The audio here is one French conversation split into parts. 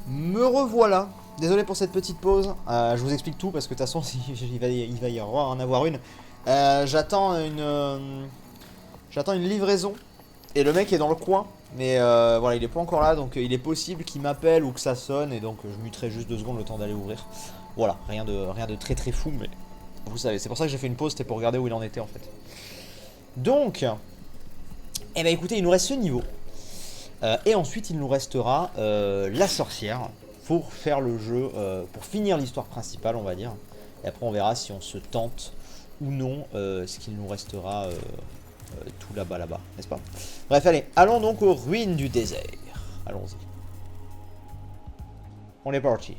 Me revoilà. Désolé pour cette petite pause. Je vous explique tout parce que de toute façon, il va y avoir, en avoir une. J'attends une livraison et le mec est dans le coin. Mais voilà, il est pas encore là, donc il est possible qu'il m'appelle ou que ça sonne et donc je muterai juste 2 secondes le temps d'aller ouvrir. Voilà, rien de très très fou, mais vous savez, c'est pour ça que j'ai fait une pause, c'était pour regarder où il en était en fait. Donc, eh ben écoutez, il nous reste ce niveau. Et ensuite, il nous restera la sorcière pour faire le jeu, pour finir l'histoire principale, on va dire. Et après, on verra si on se tente ou non ce qu'il nous restera tout là-bas, n'est-ce pas? Bref, allez, allons donc aux ruines du désert. Allons-y. On est parti.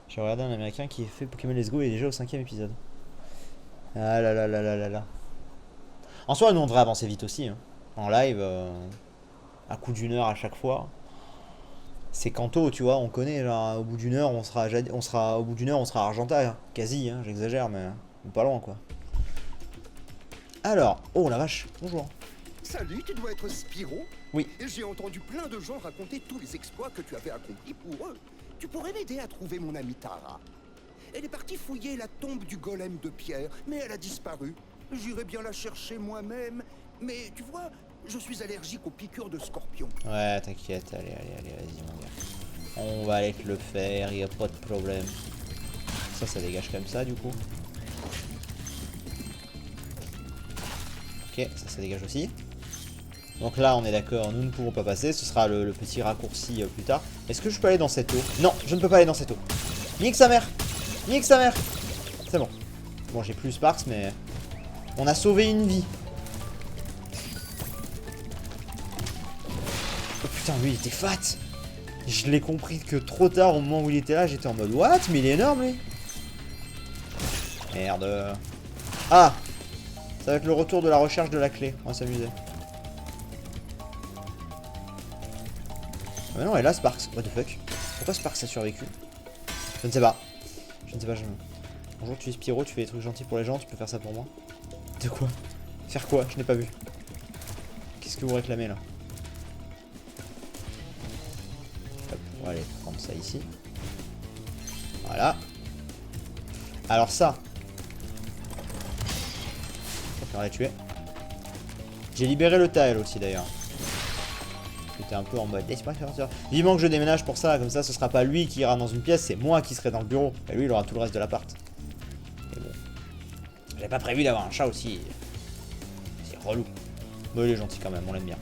J'ai regardé un américain qui a fait Pokémon Let's Go et est déjà au 5ème épisode. Ah là là là là là là. En soi, nous on devrait avancer vite aussi. Hein. En live, à coup d'1 heure à chaque fois. C'est Kanto, tu vois, on connaît, genre, au bout d'une heure, au bout d'1 heure, on sera à Argenta, hein. Quasi, hein, j'exagère, mais pas loin, quoi. Alors, oh la vache, bonjour. Salut, tu dois être Spyro? Oui. J'ai entendu plein de gens raconter tous les exploits que tu avais accomplis pour eux. Tu pourrais m'aider à trouver mon amie Tara. Elle est partie fouiller la tombe du golem de pierre, mais elle a disparu. J'irai bien la chercher moi-même, mais tu vois, je suis allergique aux piqûres de scorpions. Ouais, t'inquiète, allez, vas-y, mon gars. On va aller te le faire, y a pas de problème. Ça dégage comme ça, du coup. Ok, ça dégage aussi. Donc là, on est d'accord, nous ne pourrons pas passer. Ce sera le petit raccourci plus tard. Est-ce que je peux aller dans cette eau? Non, je ne peux pas aller dans cette eau. Nique sa mère! Nique sa mère! C'est bon. Bon, j'ai plus Sparks, mais... On a sauvé une vie. Oh putain, lui, il était fat! Je l'ai compris que trop tard, au moment où il était là, j'étais en mode... What? Mais il est énorme, lui! Merde. Ah! Ça va être le retour de la recherche de la clé. On va s'amuser. Ah mais non, elle est là, Sparks. What the fuck? Pourquoi Sparks a survécu? Je ne sais pas. Bonjour, tu es Spyro, tu fais des trucs gentils pour les gens, tu peux faire ça pour moi? De quoi? Faire quoi? Je n'ai pas vu. Qu'est-ce que vous réclamez là? Hop, on va aller prendre ça ici. Voilà. Alors ça. On va la tuer. J'ai libéré le Tael aussi d'ailleurs. J'étais un peu en mode laisse-moi faire ça. Vivement que je déménage pour ça, comme ça ce sera pas lui qui ira dans une pièce, c'est moi qui serai dans le bureau. Et lui il aura tout le reste de l'appart. Mais bon. J'avais pas prévu d'avoir un chat aussi. C'est relou. Mais il est gentil quand même, on l'aime bien.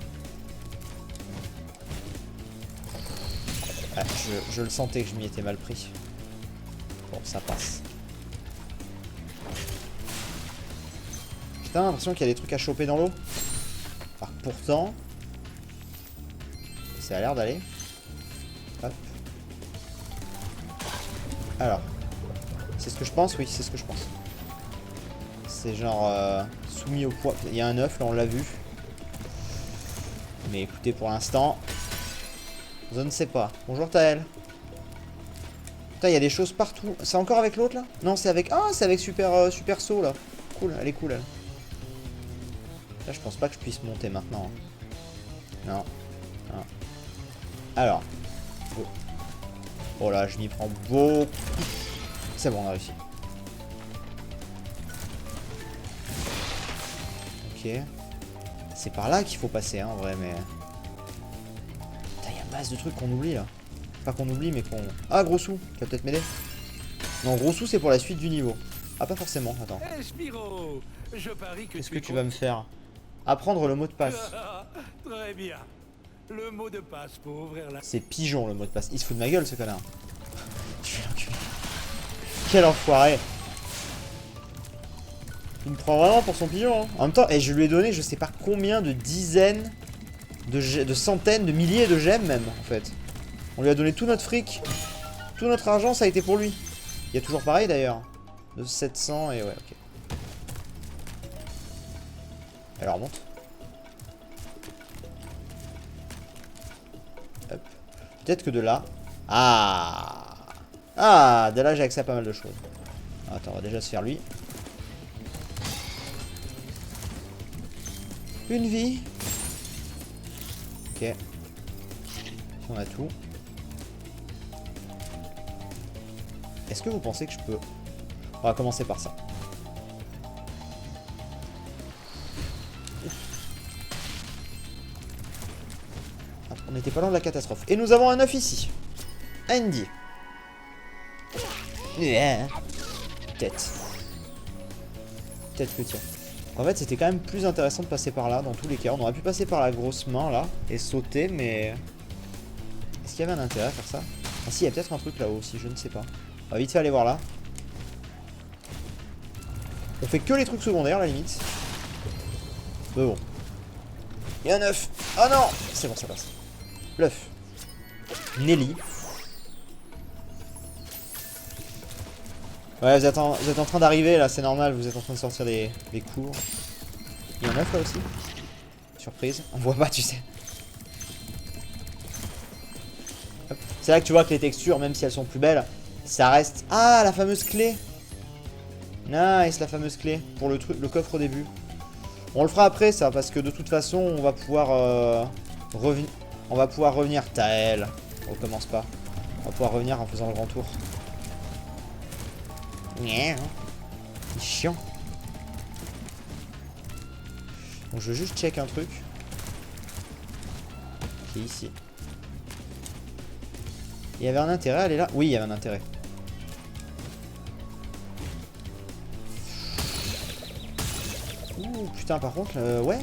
Ah, je le sentais que je m'y étais mal pris. Bon, ça passe. J'ai l'impression qu'il y a des trucs à choper dans l'eau. Enfin, pourtant... Ça a l'air d'aller. Hop. Alors. C'est ce que je pense? Oui, c'est ce que je pense. C'est genre soumis au poids. Il y a un œuf, là on l'a vu. Mais écoutez, pour l'instant, je ne sais pas. Bonjour Taël. Putain, il y a des choses partout. C'est encore avec l'autre là? Non, c'est avec... Ah, c'est avec Super, Super Saut là. Cool, elle est cool elle. Là, je pense pas que je puisse monter maintenant. Non. Non. Alors. Oh. Oh là, je m'y prends beaucoup. C'est bon, on a réussi. Ok. C'est par là qu'il faut passer, hein, en vrai, mais... Putain, il y a masse de trucs qu'on oublie, là. Pas qu'on oublie, mais qu'on... Ah, gros sou, tu vas peut-être m'aider. Non, gros sou, c'est pour la suite du niveau. Ah, pas forcément, attends. Hey, Spyro, je parie que Qu'est-ce que tu vas me faire? Apprendre le mot de passe. Très bien. Le mot de passe pour ouvrir la... C'est pigeon, le mot de passe. Il se fout de ma gueule, ce connard. Je vais l'enculer. Quel enfoiré. Il me prend vraiment pour son pigeon, hein. En même temps, et je lui ai donné je sais pas combien de dizaines, de centaines, de milliers de gemmes même, en fait. On lui a donné tout notre fric. Tout notre argent, ça a été pour lui. Il y a toujours pareil, d'ailleurs. De 700 et ouais, ok. Alors, remonte. Hop. Peut-être que de là... Ah. Ah, de là, j'ai accès à pas mal de choses. Attends, on va déjà se faire lui. Une vie. Ok. On a tout. Est-ce que vous pensez que je peux... On va commencer par ça. On n'était pas loin de la catastrophe. Et nous avons un œuf ici. Andy. Yeah. Tête. Tête que tiens. En fait, c'était quand même plus intéressant de passer par là, dans tous les cas. On aurait pu passer par la grosse main, là, et sauter, mais... Est-ce qu'il y avait un intérêt à faire ça? Ah si, il y a peut-être un truc là-haut aussi, je ne sais pas. On va vite fait aller voir là. On fait que les trucs secondaires, à la limite. Mais bon. Il y a un œuf. Oh non! C'est bon, ça passe. L'œuf. Nelly. Ouais, vous êtes en train d'arriver là, c'est normal, vous êtes en train de sortir des cours. Il y a un œuf là aussi. Surprise, on voit pas, tu sais. C'est là que tu vois que les textures, même si elles sont plus belles, ça reste... Ah, la fameuse clé. Nice, la fameuse clé pour le truc, le coffre au début. On le fera après ça, parce que de toute façon, on va pouvoir revenir. On va pouvoir revenir. Taël, on recommence pas. On va pouvoir revenir en faisant le grand tour. C'est chiant. Donc je veux juste check un truc. Qui est ici. Il y avait un intérêt à aller là? Oui, il y avait un intérêt. Ouh, putain, par contre, ouais.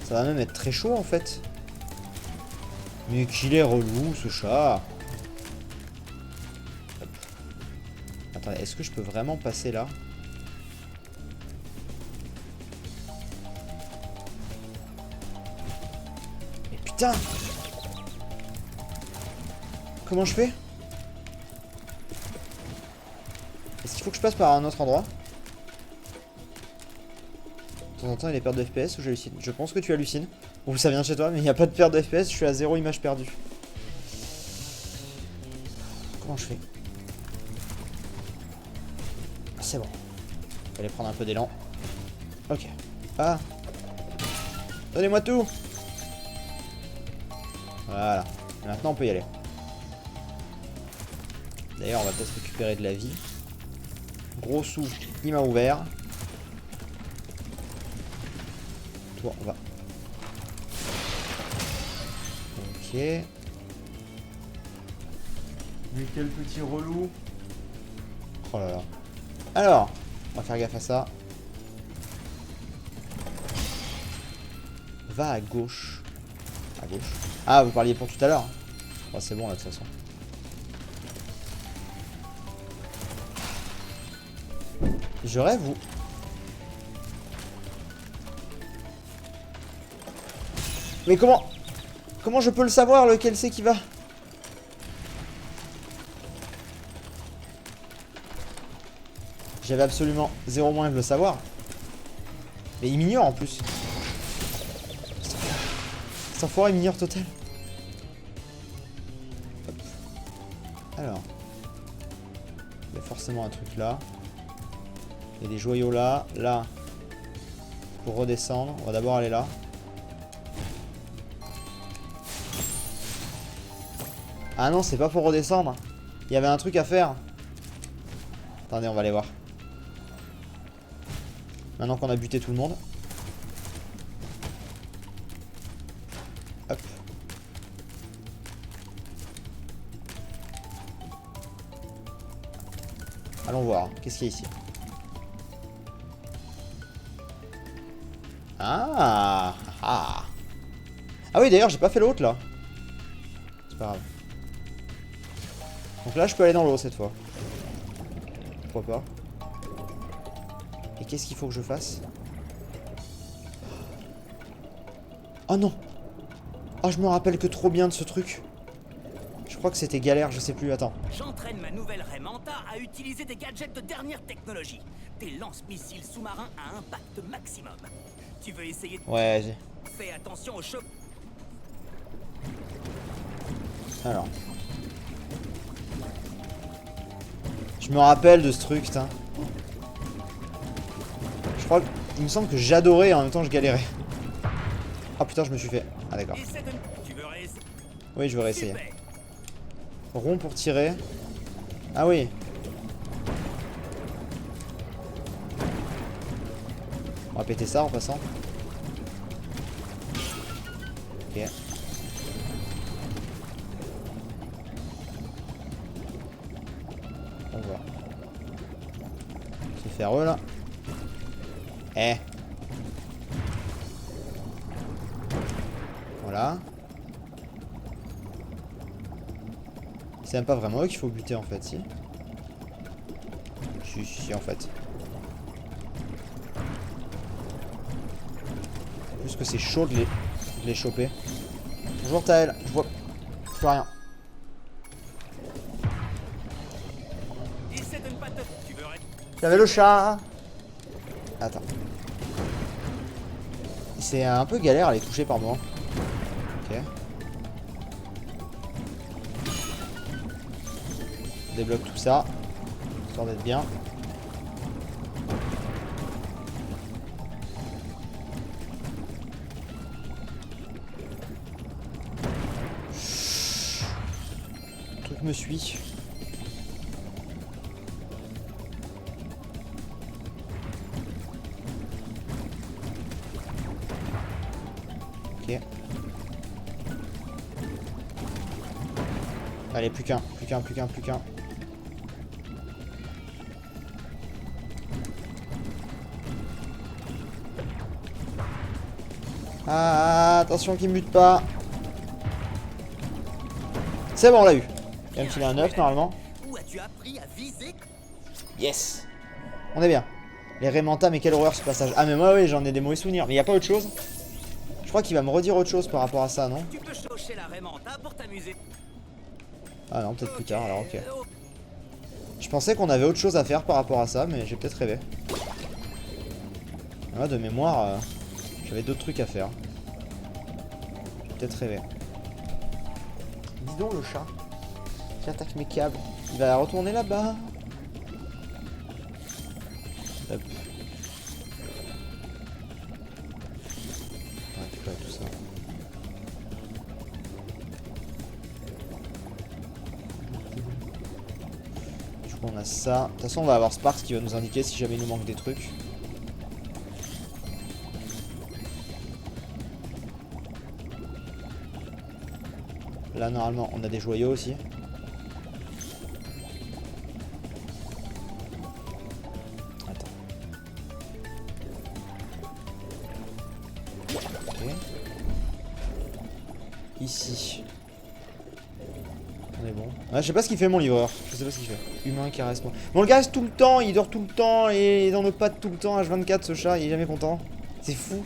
Ça va même être très chaud en fait. Mais qu'il est relou ce chat. Hop. Attendez, est-ce que je peux vraiment passer là? Mais putain! Comment je fais? Est-ce qu'il faut que je passe par un autre endroit? De temps en temps il y a des pertes de FPS ou j'hallucine? Je pense que tu hallucines. Ou ça vient de chez toi, mais il n'y a pas de perte de FPS, je suis à 0 image perdue. Comment je fais? C'est bon. Je vais aller prendre un peu d'élan. Ok. Ah! Donnez-moi tout! Voilà. Maintenant on peut y aller. D'ailleurs on va peut-être récupérer de la vie. Gros sou, il m'a ouvert. Toi on va. Ok. Mais quel petit relou. Oh là là. Alors, on va faire gaffe à ça. Va à gauche. À gauche. Ah, vous parliez pour tout à l'heure. Oh, c'est bon là de toute façon. Je rêve ou... Mais comment... Comment je peux le savoir lequel c'est qui va? J'avais absolument zéro moyen de le savoir. Mais il m'ignore en plus. Cet enfoiré il m'ignore total. Hop. Alors. Il y a forcément un truc là. Il y a des joyaux là. Là. Pour redescendre. On va d'abord aller là. Ah non, c'est pas pour redescendre. Il y avait un truc à faire. Attendez, on va aller voir. Maintenant qu'on a buté tout le monde. Hop. Allons voir. Qu'est-ce qu'il y a ici? Ah, ah. Ah oui, d'ailleurs, j'ai pas fait l'autre là. C'est pas grave. Donc là, je peux aller dans l'eau cette fois. Pourquoi pas? Et qu'est-ce qu'il faut que je fasse? Oh non! Oh, je me rappelle que trop bien de ce truc. Je crois que c'était galère, je sais plus, attends. J'entraîne ma nouvelle raie Manta à utiliser des gadgets de dernière technologie. Des lance-missiles sous-marins à impact maximum. Tu veux essayer de... Ouais, j'ai... Fais attention au choc. Alors. Je me rappelle de ce truc, putain. Je crois qu'il me semble que j'adorais et en même temps je galérais. Ah putain, je me suis fait... Ah d'accord. Tu veux réessayer? Oui, je veux réessayer. Super. Rond pour tirer. Ah oui. On va péter ça en passant. Ok. On va se faire eux là. Eh. Voilà. C'est même pas vraiment eux qu'il faut buter en fait, si. Si en fait. Juste que c'est chaud de les choper. Bonjour Taël, je vois plus rien. J'avais le chat. Attends. C'est un peu galère à les toucher par moment. Ok. On débloque tout ça. Histoire d'être bien. Le truc me suit. Ok. Allez, plus qu'un. Ah, attention qu'il mute pas. C'est bon, on l'a eu. Il va me filer un 9 normalement. Où as-tu appris à viser? Yes. On est bien. Les Raymanta, mais quelle horreur ce passage. Ah mais moi oui, j'en ai des mauvais souvenirs. Mais y a pas autre chose? Je crois qu'il va me redire autre chose par rapport à ça, non? Tu peux chaucher la Raymanta pour t'amuser. Ah non, peut-être plus tard, alors ok. Je pensais qu'on avait autre chose à faire par rapport à ça, mais j'ai peut-être rêvé. Ah, de mémoire, j'avais d'autres trucs à faire. J'ai peut-être rêvé. Dis donc le chat. J'attaque mes câbles. Il va retourner là-bas. Hop. Ouais, tout ça. Du coup on a ça. De toute façon on va avoir Sparks qui va nous indiquer si jamais il nous manque des trucs. Là normalement on a des joyaux aussi. Attends. Ok. Ici. On est bon. Ah, je sais pas ce qu'il fait mon livreur. Je sais pas ce qu'il fait. Humain qui reste. Bon le gars reste tout le temps, il dort tout le temps et dans nos pattes tout le temps, H24 ce chat, il est jamais content. C'est fou.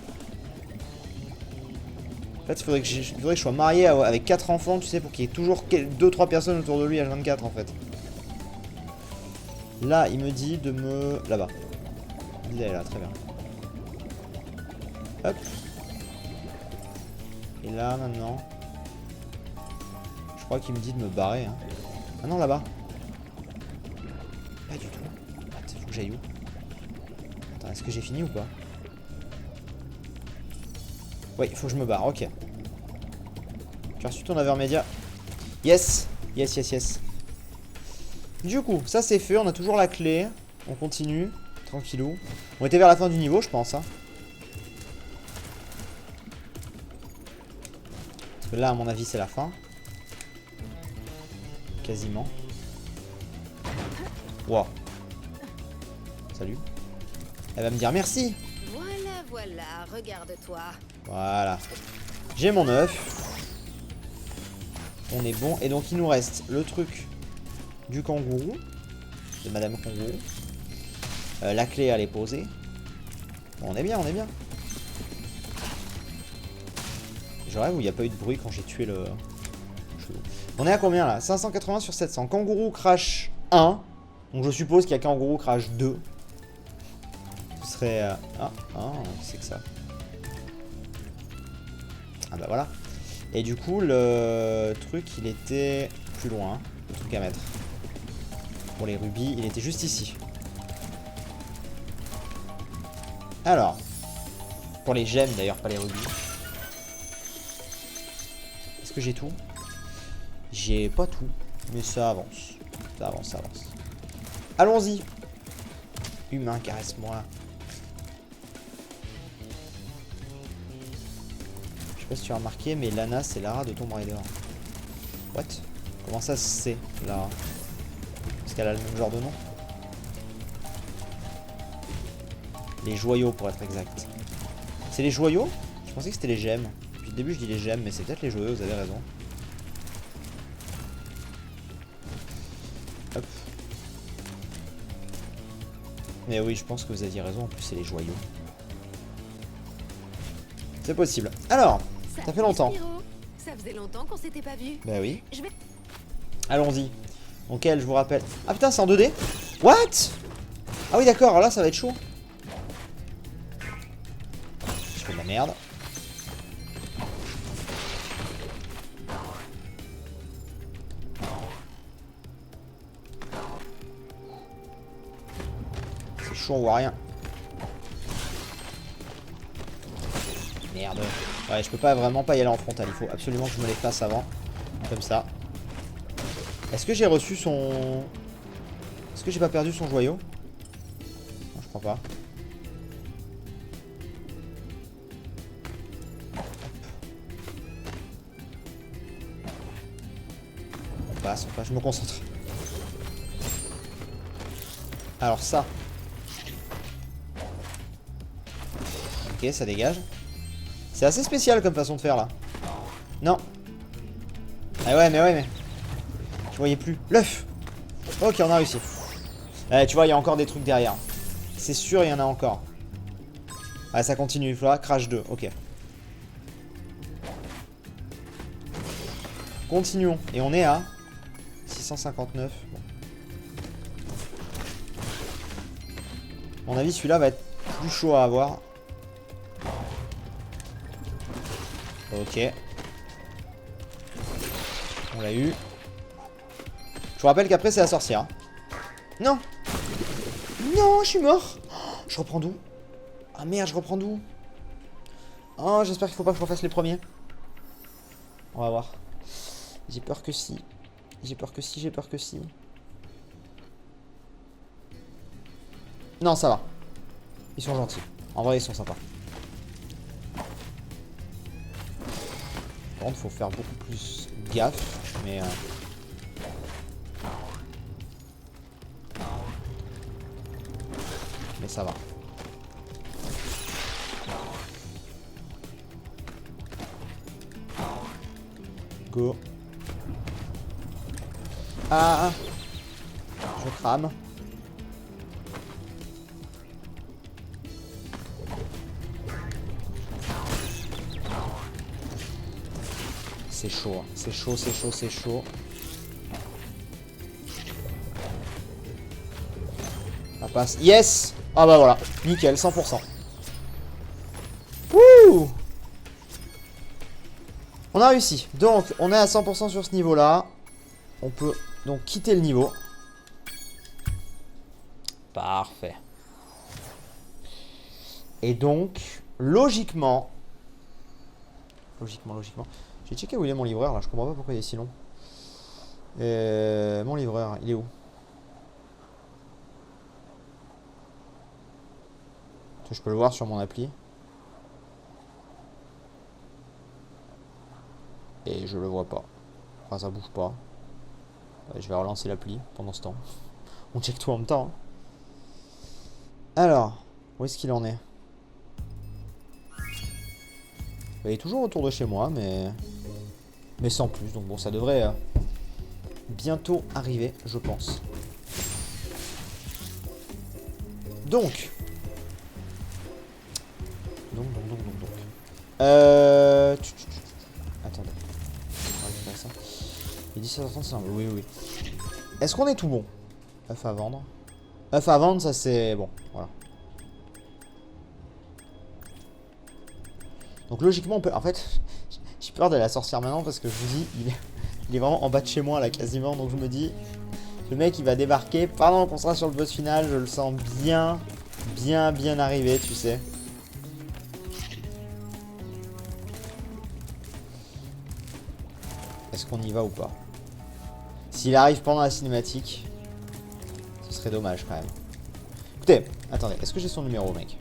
En fait, il faudrait que je sois marié avec 4 enfants, tu sais, pour qu'il y ait toujours 2-3 personnes autour de lui H24 en fait. Là, il me dit de me... Là-bas. Il dit d'aller là, très bien. Hop. Et là, maintenant... Je crois qu'il me dit de me barrer. Hein. Ah non, là-bas. Pas du tout. Attends, faut que j'aille où? Attends, est-ce que j'ai fini ou pas? Oui, il faut que je me barre, ok. Tu as reçu ton aver média. Yes. Yes. Du coup, ça c'est fait, on a toujours la clé. On continue, tranquillou. On était vers la fin du niveau, je pense. Hein. Parce que là, à mon avis, c'est la fin. Quasiment. Wow. Salut. Elle va me dire merci. Voilà, regarde-toi. Voilà. J'ai mon œuf. On est bon. Et donc il nous reste le truc du kangourou. De Madame Kangourou. La clé à les poser. Bon, on est bien. Je rêve où il n'y a pas eu de bruit quand j'ai tué le... On est à combien là? 580 sur 700. Kangourou crash 1. Donc je suppose qu'il y a Kangourou crash 2. Ce serait... c'est que ça. Ah bah voilà. Et du coup, le truc, il était plus loin. Hein, le truc à mettre. Pour les rubis, il était juste ici. Alors. Pour les gemmes d'ailleurs, pas les rubis. Est-ce que j'ai tout? J'ai pas tout. Mais ça avance. Ça avance, ça avance. Allons-y. Humain, caresse-moi. Je sais pas si tu as remarqué, mais Lana, c'est Lara de Tomb Raider. What? Comment ça c'est, Lara? Parce qu'elle a le même genre de nom. Les joyaux, pour être exact. C'est les joyaux? Je pensais que c'était les gemmes. Depuis le début, je dis les gemmes, mais c'est peut-être les joyaux, vous avez raison. Hop. Mais oui, je pense que vous aviez raison, en plus c'est les joyaux. C'est possible. Alors, ça fait longtemps. Ça faisait longtemps qu'on s'était pas vu. Bah oui. Je vais... Allons-y. Donc elle, je vous rappelle. Ah putain, c'est en 2D? What? Ah oui, d'accord, alors là, ça va être chaud. Je fais de la merde. C'est chaud, on voit rien. Merde. Ouais, je peux pas vraiment pas y aller en frontal. Il faut absolument que je me les fasse avant. Comme ça. Est-ce que j'ai reçu son... Est-ce que j'ai pas perdu son joyau? Non, je crois pas. On passe, je me concentre. Alors ça. Ok, ça dégage. C'est assez spécial comme façon de faire là. Non. Ah ouais, mais... Je voyais plus. L'œuf. Ok, on a réussi. Tu vois, il y a encore des trucs derrière. C'est sûr, il y en a encore. Ah, ça continue. Il faudra crash 2. Ok. Continuons. Et on est à 659. Bon. À mon avis, celui-là va être plus chaud à avoir. Ok. On l'a eu. Je vous rappelle qu'après, c'est la sorcière. Non. Non, je suis mort. Oh, je reprends d'où? Ah merde, je reprends d'où? Oh, j'espère qu'il faut pas que je refasse les premiers. On va voir. J'ai peur que si. J'ai peur que si, j'ai peur que si. Non, ça va. Ils sont gentils. En vrai, ils sont sympas. Par contre, faut faire beaucoup plus gaffe. Mais... mais ça va. Go. Ah. Je crame. C'est chaud, hein. C'est chaud, c'est chaud, c'est chaud. Ça passe. Yes! Ah bah voilà. Nickel, 100%. Wouh! On a réussi. Donc, on est à 100% sur ce niveau-là. On peut donc quitter le niveau. Parfait. Et donc, logiquement... Logiquement... J'ai checké où il est mon livreur, là. Je comprends pas pourquoi il est si long. Mon livreur, il est où? Je peux le voir sur mon appli. Et je le vois pas. Enfin, ça bouge pas. Je vais relancer l'appli pendant ce temps. On check tout en même temps. Alors, où est-ce qu'il en est? Il est toujours autour de chez moi, mais sans plus. Donc bon, ça devrait bientôt arriver, je pense. Donc. Attendez. Il dit 17h30, c'est un... Oui. Est-ce qu'on est tout bon? œuf à vendre. œuf à vendre, ça c'est... Bon, voilà. Donc logiquement, on peut... En fait, j'ai peur de la sorcière maintenant parce que je vous dis, il est vraiment en bas de chez moi là, quasiment. Donc je me dis, le mec il va débarquer pendant qu'on sera sur le boss final. Je le sens bien arrivé, tu sais. Est-ce qu'on y va ou pas? S'il arrive pendant la cinématique, ce serait dommage quand même. Écoutez, attendez, est-ce que j'ai son numéro, mec?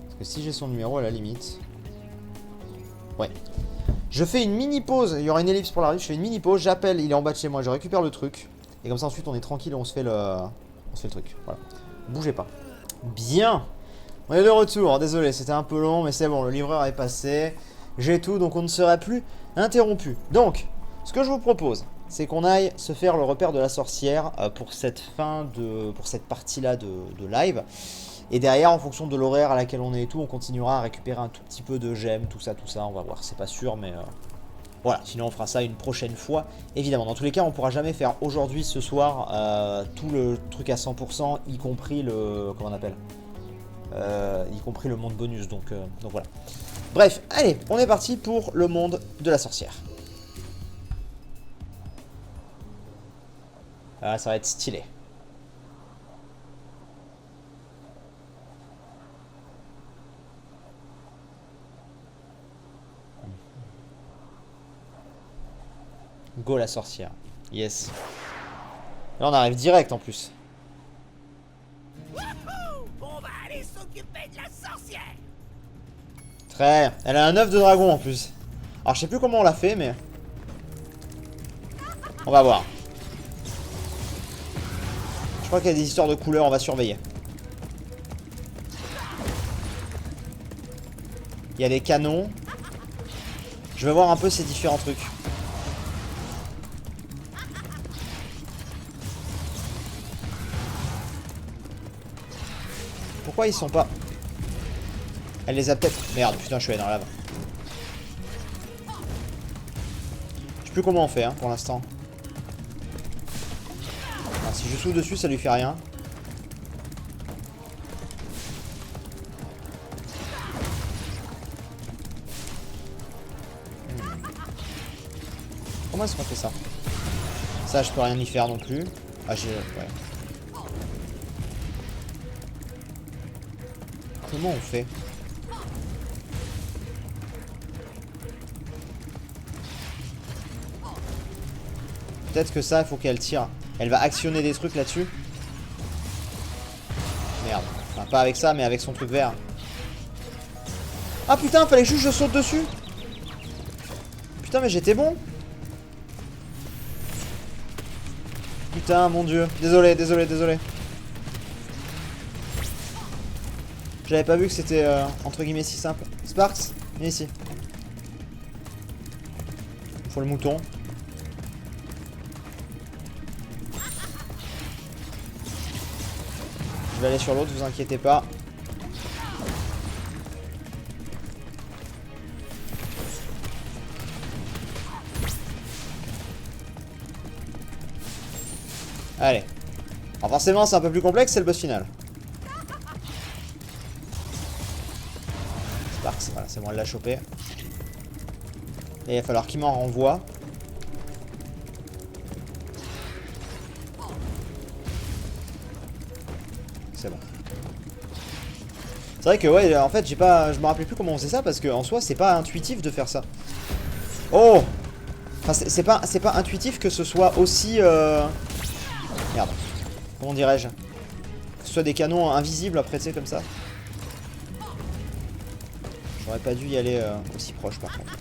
Parce que si j'ai son numéro, à la limite... Ouais. Je fais une mini pause, il y aura une ellipse pour la rue, je fais une mini pause, j'appelle, il est en bas de chez moi, je récupère le truc. Et comme ça ensuite on est tranquille et on se fait le truc. Voilà. Bougez pas. Bien. On est de retour, désolé, c'était un peu long, mais c'est bon, le livreur est passé. J'ai tout, donc on ne sera plus interrompu. Donc, ce que je vous propose, c'est qu'on aille se faire le repère de la sorcière pour cette partie-là de live. Et derrière, en fonction de l'horaire à laquelle on est et tout, on continuera à récupérer un tout petit peu de gemmes, tout ça, on va voir, c'est pas sûr, mais voilà, sinon on fera ça une prochaine fois, évidemment. Dans tous les cas, on pourra jamais faire aujourd'hui, ce soir, tout le truc à 100%, y compris le, comment on appelle, y compris le monde bonus, donc voilà. Bref, allez, on est parti pour le monde de la sorcière. Ah, ça va être stylé. Go la sorcière. Yes. Là on arrive direct en plus. On va aller s'occuper de la sorcière. Très. Elle a un œuf de dragon en plus. Alors je sais plus comment on l'a fait mais... On va voir. Je crois qu'il y a des histoires de couleurs, on va surveiller. Il y a des canons. Je vais voir un peu ces différents trucs. Pourquoi ils sont pas... Elle les a peut-être... Merde, putain, je suis allé dans la lave. Je sais plus comment on fait, hein, pour l'instant. Si je saute dessus, ça lui fait rien. Comment est-ce qu'on fait ça? Ça, je peux rien y faire non plus. Ah, j'ai... Ouais. Comment on fait? Peut-être que ça, il faut qu'elle tire. Elle va actionner des trucs là-dessus. Merde. Enfin, pas avec ça, mais avec son truc vert. Ah putain, fallait juste que je saute dessus. Putain, mais j'étais bon. Putain, mon dieu. Désolé, désolé, désolé. J'avais pas vu que c'était entre guillemets si simple. Sparks, viens ici. Faut le mouton. Je vais aller sur l'autre, vous inquiétez pas. Allez. Alors forcément c'est un peu plus complexe, c'est le boss final. Sparks, voilà, c'est bon, elle l'a chopé. Et il va falloir qu'il m'en renvoie. C'est bon. C'est vrai que ouais, en fait, je me rappelais plus comment on faisait ça parce que en soi, c'est pas intuitif de faire ça. Oh! Enfin, c'est pas intuitif que ce soit aussi merde. Comment dirais-je? Que ce soit des canons invisibles après, tu sais, comme ça. J'aurais pas dû y aller aussi proche par contre.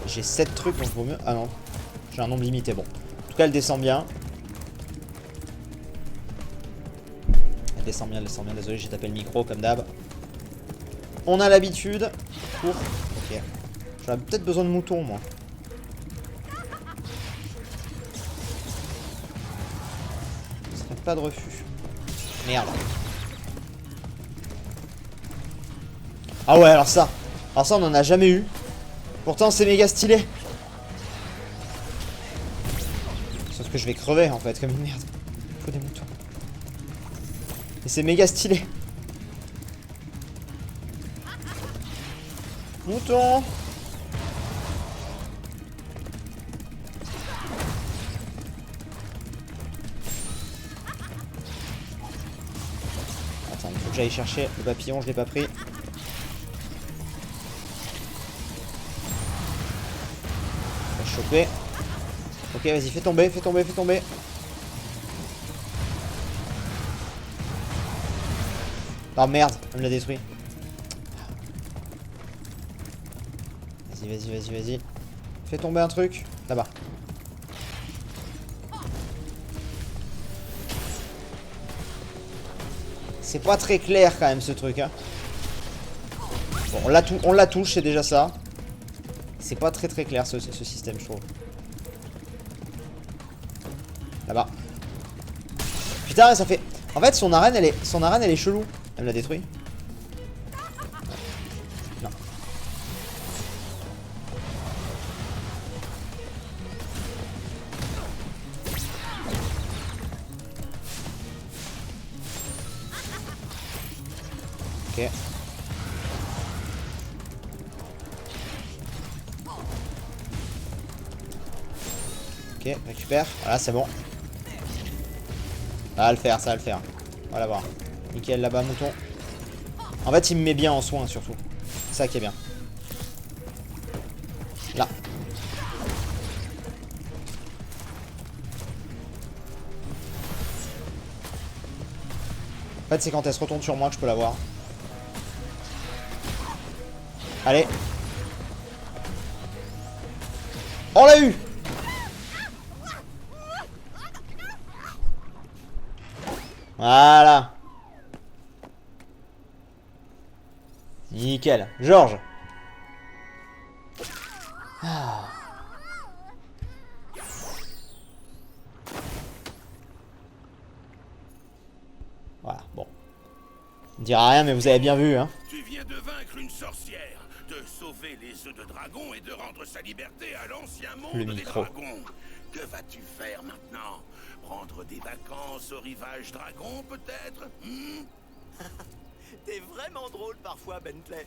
J'ai 7 trucs donc vaut mieux. Ah non, j'ai un nombre limité. Bon, en tout cas, elle descend bien. Elle descend bien, désolé, j'ai tapé le micro comme d'hab. On a l'habitude. Cours. Ok. J'aurais peut-être besoin de moutons, moi. Ce serait pas de refus. Merde. Ah ouais, alors ça. Alors ça, on en a jamais eu. Pourtant, c'est méga stylé. Sauf que je vais crever, en fait, comme une merde. Il faut des moutons. Et c'est méga stylé. Mouton. Attends, il faut que que j'aille chercher le papillon, je l'ai pas pris. On va choper. Ok, vas-y, fais tomber, fais tomber, fais tomber. Oh merde, elle me l'a détruit. Vas-y, vas-y, vas-y, vas-y. Fais tomber un truc, là-bas. C'est pas très clair quand même ce truc, hein. Bon, on la touche, c'est déjà ça. C'est pas très clair ce système, je trouve. Là-bas. Putain, ça fait... En fait, son arène, elle est chelou. Elle me l'a détruit. Non. Ok. Ok, récupère. Voilà, c'est bon. Ça va le faire, ça va le faire. On va l'avoir. Nickel, là-bas, mouton. En fait, il me met bien en soin, surtout. C'est ça qui est bien. Là. En fait, c'est quand elle se retourne sur moi que je peux l'avoir. Allez. On l'a eu! Voilà. Nickel. Georges. Ah. Voilà, bon. On dira rien, mais vous avez bien vu, hein. Tu viens de vaincre une sorcière, de sauver les œufs de dragon et de rendre sa liberté à l'ancien monde des dragons. Que vas-tu faire maintenant? Prendre des vacances au rivage dragon, peut-être? T'es vraiment drôle parfois, Bentley.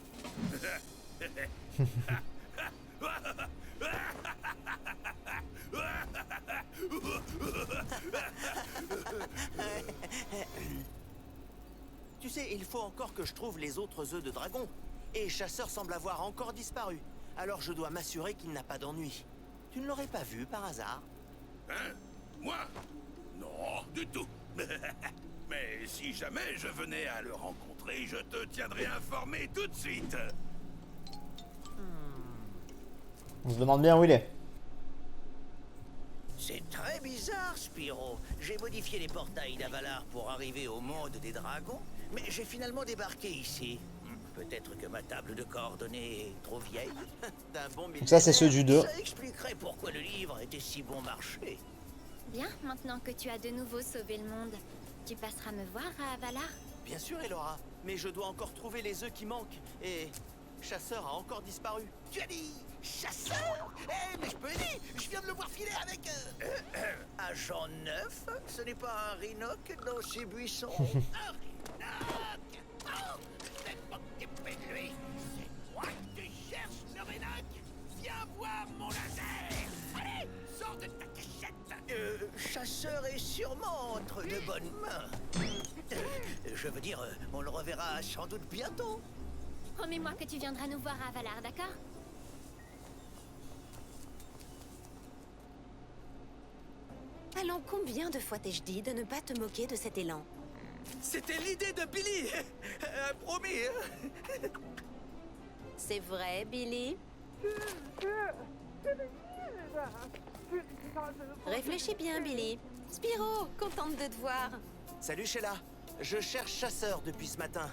Tu sais, il faut encore que je trouve les autres œufs de dragon. Et Chasseur semble avoir encore disparu. Alors je dois m'assurer qu'il n'a pas d'ennui. Tu ne l'aurais pas vu par hasard? Hein? Moi? Non, du tout. Mais si jamais je venais à le rencontrer, je te tiendrai informé tout de suite. On se demande bien où il est. C'est très bizarre, Spyro. J'ai modifié les portails d'Avalar pour arriver au monde des dragons, mais j'ai finalement débarqué ici. Peut-être que ma table de coordonnées est trop vieille. D'un bon Donc ça, c'est ceux du 2. Ça expliquerait pourquoi le livre était si bon marché. Bien, maintenant que tu as de nouveau sauvé le monde, tu passeras me voir à Avalar? Bien sûr, Elora. Mais je dois encore trouver les œufs qui manquent. Et Chasseur a encore disparu. Tu as dit Chasseur? Eh, mais je peux aider. Je viens de le voir filer avec... Agent 9? Ce n'est pas un Rhinoc dans ces buissons? Un Rhinoc? Oh, c'est pas t'occuper de lui. C'est toi que tu cherches, le Rhinoc? Viens voir mon laser. Allez, sors de ta cachette. Chasseur est sûrement entre de bonnes mains. Je veux dire, on le reverra sans doute bientôt. Promets-moi que tu viendras nous voir à Avalar, d'accord? Allons, combien de fois t'ai-je dit de ne pas te moquer de cet élan? C'était l'idée de Billy. Promis. C'est vrai, Billy? Réfléchis bien, Billy. Spyro, contente de te voir. Salut Sheila. Je cherche Chasseur depuis ce matin.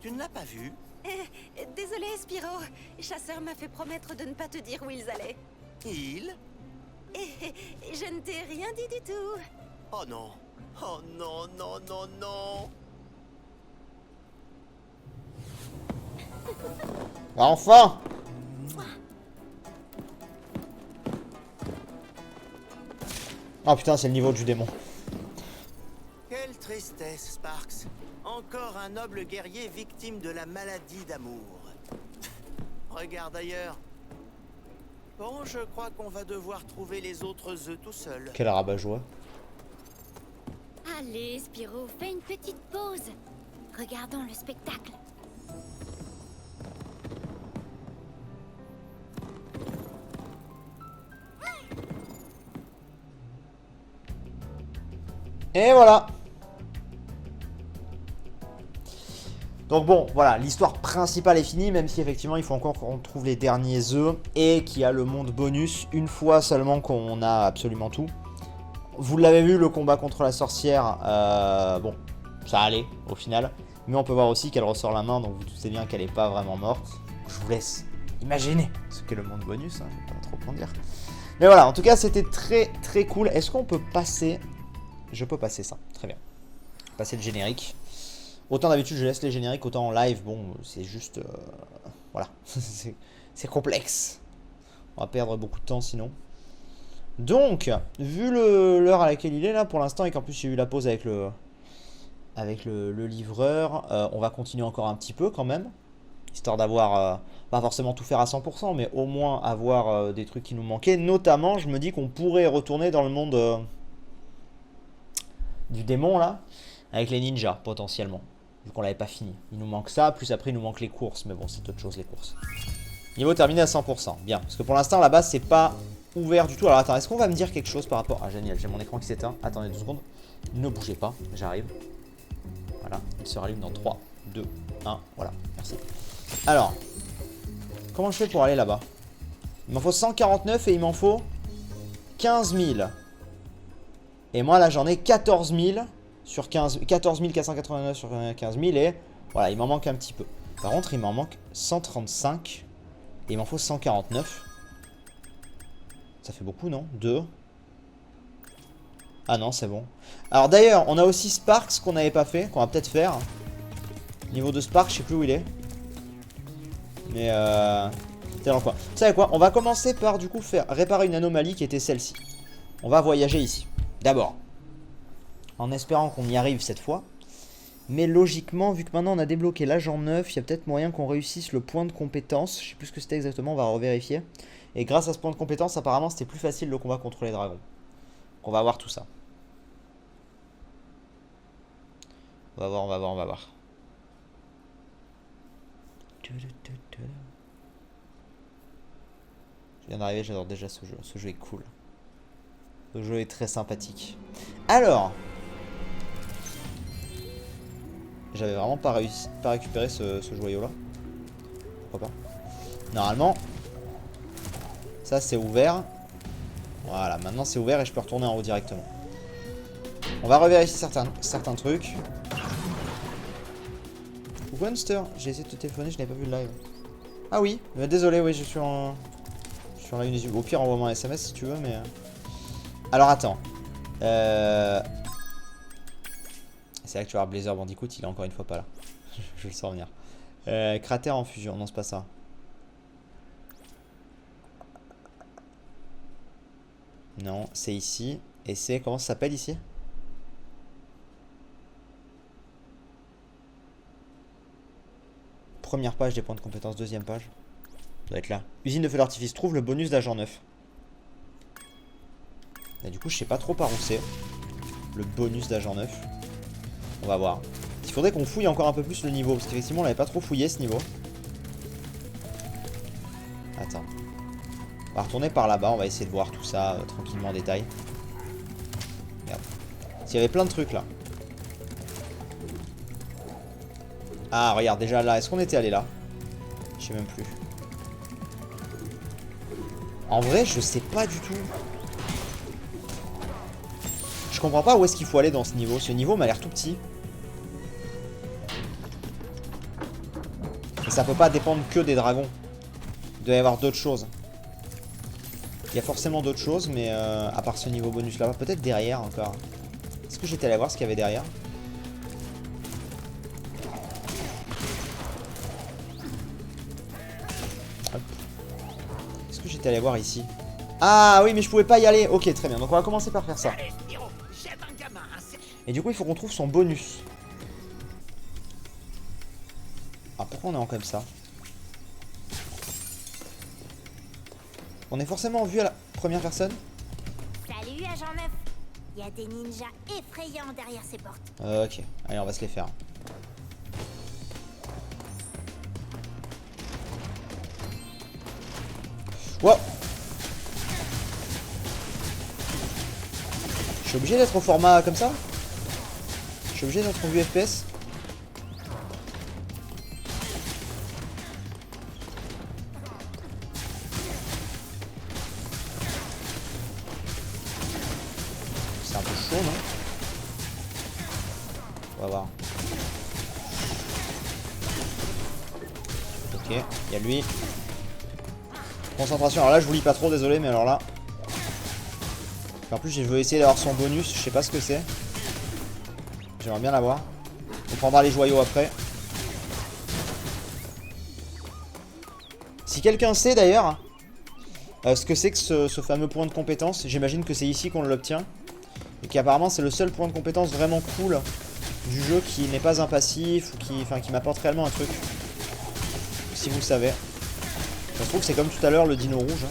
Tu ne l'as pas vu? Désolé, Spyro. Chasseur m'a fait promettre de ne pas te dire où ils allaient. Il? Je ne t'ai rien dit du tout. Oh non. Oh non, non, non, non. Enfin! Oh putain, c'est le niveau du démon. Quelle tristesse, Sparks. Encore un noble guerrier victime de la maladie d'amour. Regarde ailleurs. Bon, je crois qu'on va devoir trouver les autres œufs tout seul. Quel rabat-joie. Allez, Spyro, fais une petite pause. Regardons le spectacle. Et voilà. Donc bon, voilà, l'histoire principale est finie, même si effectivement il faut encore qu'on trouve les derniers œufs et qu'il y a le monde bonus une fois seulement qu'on a absolument tout. Vous l'avez vu, le combat contre la sorcière, bon, ça allait au final. Mais on peut voir aussi qu'elle ressort la main, donc vous doutez bien qu'elle n'est pas vraiment morte. Je vous laisse imaginer ce qu'est le monde bonus, hein, je vais pas trop en dire. Mais voilà, en tout cas c'était très très cool. Est-ce qu'on peut passer... Je peux passer ça, très bien. Passer le générique. Autant d'habitude je laisse les génériques, autant en live, bon, c'est juste... voilà, c'est complexe. On va perdre beaucoup de temps sinon. Donc, vu l'heure à laquelle il est là pour l'instant, et qu'en plus j'ai eu la pause avec le livreur, on va continuer encore un petit peu quand même. Histoire d'avoir, pas forcément tout faire à 100%, mais au moins avoir des trucs qui nous manquaient. Notamment, je me dis qu'on pourrait retourner dans le monde... du démon là, avec les ninjas potentiellement, vu qu'on l'avait pas fini. Il nous manque ça, plus après il nous manque les courses, mais bon c'est autre chose les courses. Niveau terminé à 100%, bien, parce que pour l'instant la base c'est pas ouvert du tout. Alors attends, est-ce qu'on va me dire quelque chose par rapport... Ah génial, j'ai mon écran qui s'éteint, attendez 2 secondes, ne bougez pas, j'arrive. Voilà, il se rallume dans 3, 2, 1, voilà, merci. Alors, comment je fais pour aller là-bas? Il m'en faut 149 et il m'en faut 15 000. Et moi là j'en ai 14 000 sur 15, 14 489 sur 15 000 et voilà, il m'en manque un petit peu. Par contre il m'en manque 135 et il m'en faut 149. Ça fait beaucoup non? 2. Ah non c'est bon. Alors d'ailleurs on a aussi Sparks qu'on n'avait pas fait, qu'on va peut-être faire. Niveau de Sparks je sais plus où il est. Mais c'est dans le coin. Vous savez quoi? On va commencer par du coup réparer une anomalie qui était celle-ci. On va voyager ici. D'abord, en espérant qu'on y arrive cette fois. Mais logiquement, vu que maintenant on a débloqué l'agent 9, il y a peut-être moyen qu'on réussisse le point de compétence. Je sais plus ce que c'était exactement, on va revérifier. Et grâce à ce point de compétence, apparemment c'était plus facile le combat contre les dragons. Donc on va voir tout ça. On va voir, on va voir, on va voir. Je viens d'arriver, j'adore déjà ce jeu. Ce jeu est cool. Le jeu est très sympathique. Alors, j'avais vraiment pas réussi à récupérer ce joyau là. Pourquoi pas? Normalement, ça c'est ouvert. Voilà, maintenant c'est ouvert et je peux retourner en haut directement. On va revérifier certains trucs. Coucou Hamster, j'ai essayé de te téléphoner, je n'avais pas vu le live. Ah oui, désolé, oui, je suis en live. Au pire, envoie-moi un SMS si tu veux, mais... Alors attends. C'est là que tu vas voir Blazer Bandicoot, il est encore une fois pas là. Je le sens venir. Cratère en fusion, non c'est pas ça. Non, c'est ici. Et c'est... Comment ça s'appelle ici? Première page des points de compétence, deuxième page. Ça doit être là. Usine de feu d'artifice, trouve le bonus d'agent 9. Et du coup, je sais pas trop par où c'est. Le bonus d'agent 9. On va voir. Il faudrait qu'on fouille encore un peu plus le niveau. Parce qu'effectivement, on l'avait pas trop fouillé ce niveau. Attends. On va retourner par là-bas. On va essayer de voir tout ça tranquillement en détail. Merde. Il y avait plein de trucs là. Ah, regarde, déjà là. Est-ce qu'on était allé là? Je sais même plus. En vrai, je sais pas du tout. Je comprends pas où est-ce qu'il faut aller dans ce niveau. Ce niveau m'a l'air tout petit. Et ça peut pas dépendre que des dragons. Il doit y avoir d'autres choses. Il y a forcément d'autres choses, mais à part ce niveau bonus là-bas, peut-être derrière encore. Est-ce que j'étais allé voir ce qu'il y avait derrière? Est-ce que j'étais allé voir ici? Ah oui, mais je pouvais pas y aller. Ok, très bien. Donc on va commencer par faire ça. Et du coup, il faut qu'on trouve son bonus. Ah, pourquoi on est en comme ça? On est forcément en vue à la première personne? Salut, agent 9. Il y a des ninjas effrayants derrière ces portes. Ok, allez, on va se les faire. Wow. Je suis obligé d'être au format comme ça? Je suis obligé d'être en vue FPS? C'est un peu chaud, non? On va voir. Ok, il y a lui. Concentration, alors là je vous lis pas trop, désolé, mais alors là... En plus je veux essayer d'avoir son bonus, je sais pas ce que c'est. J'aimerais bien l'avoir. On prendra les joyaux après. Si quelqu'un sait d'ailleurs ce que c'est que ce fameux point de compétence, j'imagine que c'est ici qu'on l'obtient. Et qu'apparemment c'est le seul point de compétence vraiment cool du jeu qui n'est pas un passif ou qui m'apporte réellement un truc. Si vous le savez. Ça se trouve que c'est comme tout à l'heure le dino rouge.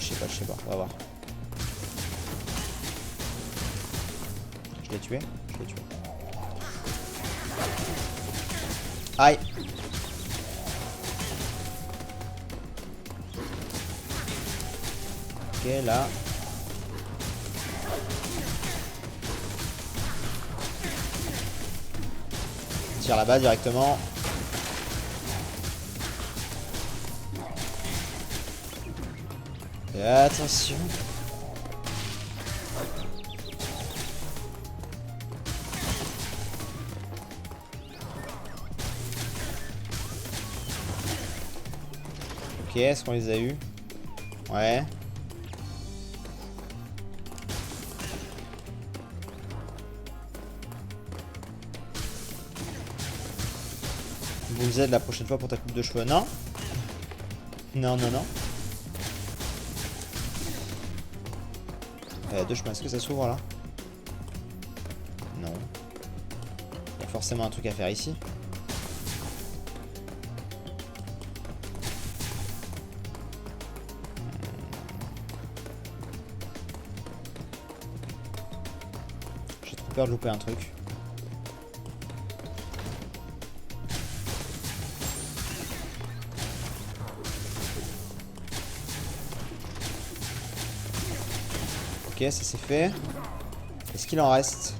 Je sais pas, on va voir. Je l'ai tué. Aïe. Ok, là. On tire là-bas directement. Et attention. Ok, est-ce qu'on les a eu? Ouais. Vous nous aide la prochaine fois pour ta coupe de cheveux. Non. Non. Il y a deux chemins. Est-ce que ça s'ouvre là? Non. Il y a forcément un truc à faire ici. J'ai trop peur de louper un truc. Ok, ça c'est fait. Est-ce qu'il en reste?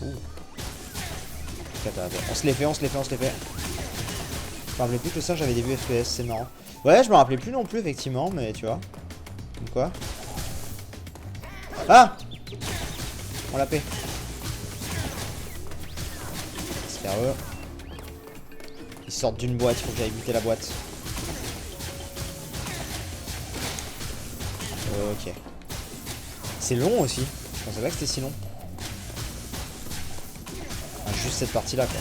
Ouh. Attends. On se les fait. Je me rappelais plus que ça, j'avais des vues FPS, c'est marrant. Ouais, je me rappelais plus non plus, effectivement, mais tu vois. Comme quoi. Ah! On l'a paix. Scareux. Ils sortent d'une boîte, il faut que j'aille buter la boîte. Ok. C'est long aussi. Je pensais pas que c'était si long. Ah, juste cette partie là quoi.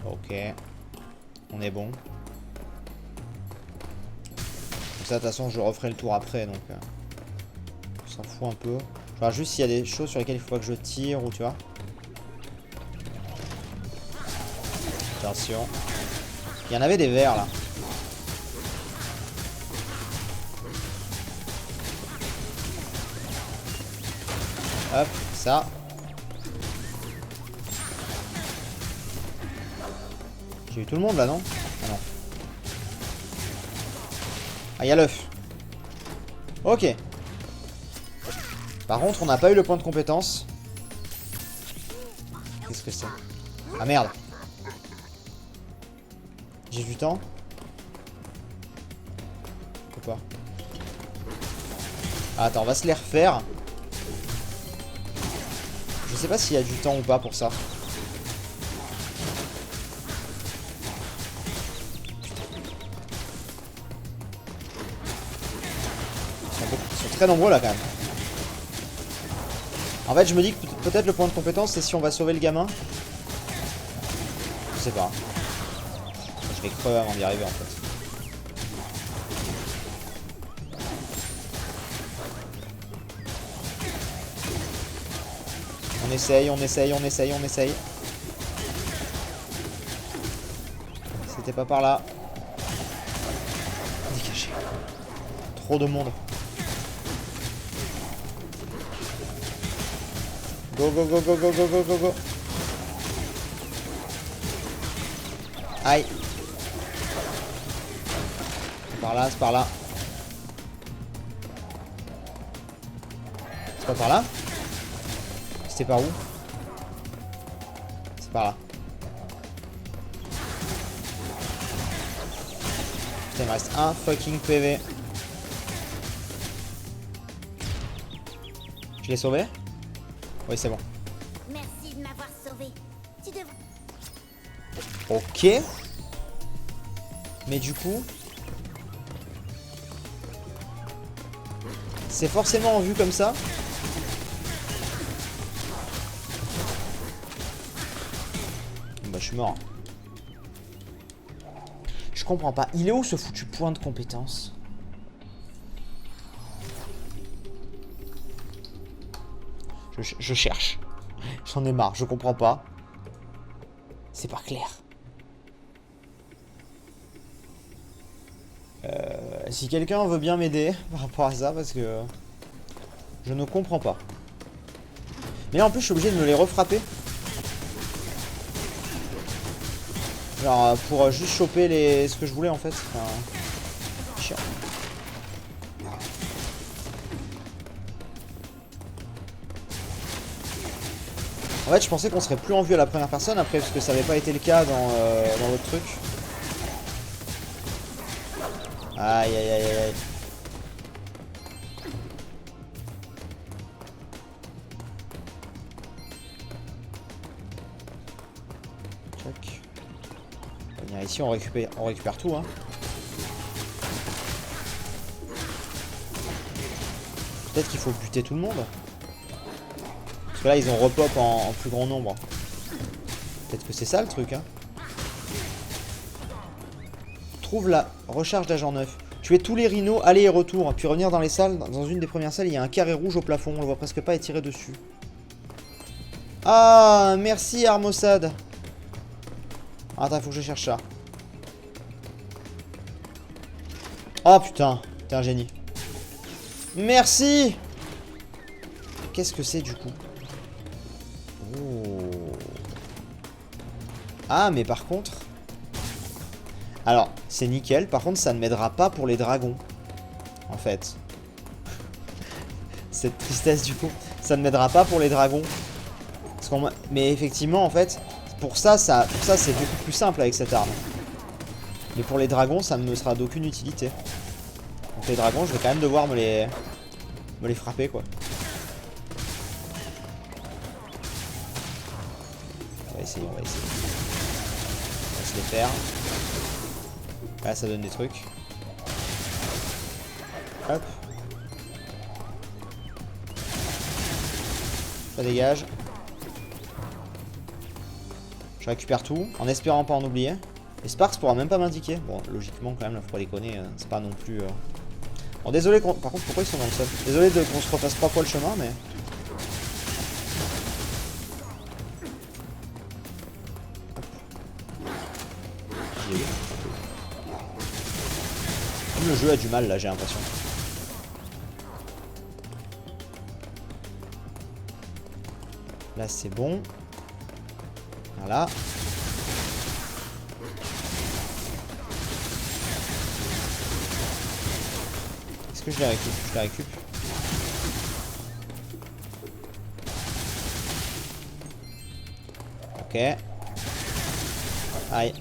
Ok. On est bon. Donc ça de toute façon je referai le tour après donc on s'en fout un peu. Je regarde juste s'il y a des choses sur lesquelles il faut pas que je tire ou tu vois. Attention. Il y en avait des verts là. Hop, ça. J'ai eu tout le monde là, non? Ah non. Ah, il y a l'œuf. Ok. Par contre, on n'a pas eu le point de compétence. Qu'est-ce que c'est? Ah merde. J'ai du temps? Pourquoi? Ah, attends, on va se les refaire. Je sais pas s'il y a du temps ou pas pour ça. Ils sont très nombreux là quand même. En fait je me dis que peut-être le point de compétence c'est si on va sauver le gamin. Je sais pas. Je vais crever avant d'y arriver en fait. On essaye. C'était T'es pas par là. Dégagez. Trop de monde. Go, go, go, go, go, go, go, go, go. Aïe. C'est par là, c'est par là. C'est pas par là? C'était par où? C'est par là. Putain, il me reste un fucking PV. Je l'ai sauvé? Oui, c'est bon. Merci de m'avoir sauvé. Tu devrais... Ok. Mais du coup... c'est forcément vu comme ça. Bah je suis mort. Je comprends pas. Il est où ce foutu point de compétence? Je cherche. J'en ai marre, je comprends pas. C'est pas clair. Si quelqu'un veut bien m'aider par rapport à ça, parce que je ne comprends pas. Mais là, en plus, je suis obligé de me les refrapper. Genre, pour juste choper ce que je voulais, en fait. Enfin, chiant. En fait, je pensais qu'on serait plus en vue à la première personne après, parce que ça n'avait pas été le cas dans l'autre truc. Aïe, aïe, aïe, aïe. Tac. On va venir ici, on récupère tout, hein. Peut-être qu'il faut buter tout le monde. Parce que là, ils ont repop en plus grand nombre. Peut-être que c'est ça le truc, hein. Trouve la recharge d'agent neuf. Tuer tous les rhinos, aller et retour. Puis revenir dans les salles. Dans une des premières salles, il y a un carré rouge au plafond. On le voit presque pas et tirer dessus. Ah, merci Armosad. Attends, faut que je cherche ça. Oh putain, t'es un génie. Merci. Qu'est-ce que c'est du coup? Oh. Ah, mais par contre... alors, c'est nickel. Par contre, ça ne m'aidera pas pour les dragons. En fait. Cette tristesse, du coup. Ça ne m'aidera pas pour les dragons. Parce qu'on mais effectivement, en fait, pour ça c'est beaucoup plus simple avec cette arme. Mais pour les dragons, ça ne me sera d'aucune utilité. Donc les dragons, je vais quand même devoir me les frapper, quoi. On va essayer. On va se les faire. Là, ça donne des trucs. Hop. Ça dégage. Je récupère tout, en espérant pas en oublier. Et Sparks pourra même pas m'indiquer. Bon, logiquement, quand même, là, faut pas déconner. C'est pas non plus... Bon, désolé. Par contre, pourquoi ils sont dans le sol? Désolé qu'on se refasse 3 fois le chemin, mais... Le jeu a du mal là, j'ai l'impression. Là c'est bon. Voilà. Est-ce que je les récupère? Je les récupère. Ok. Aïe.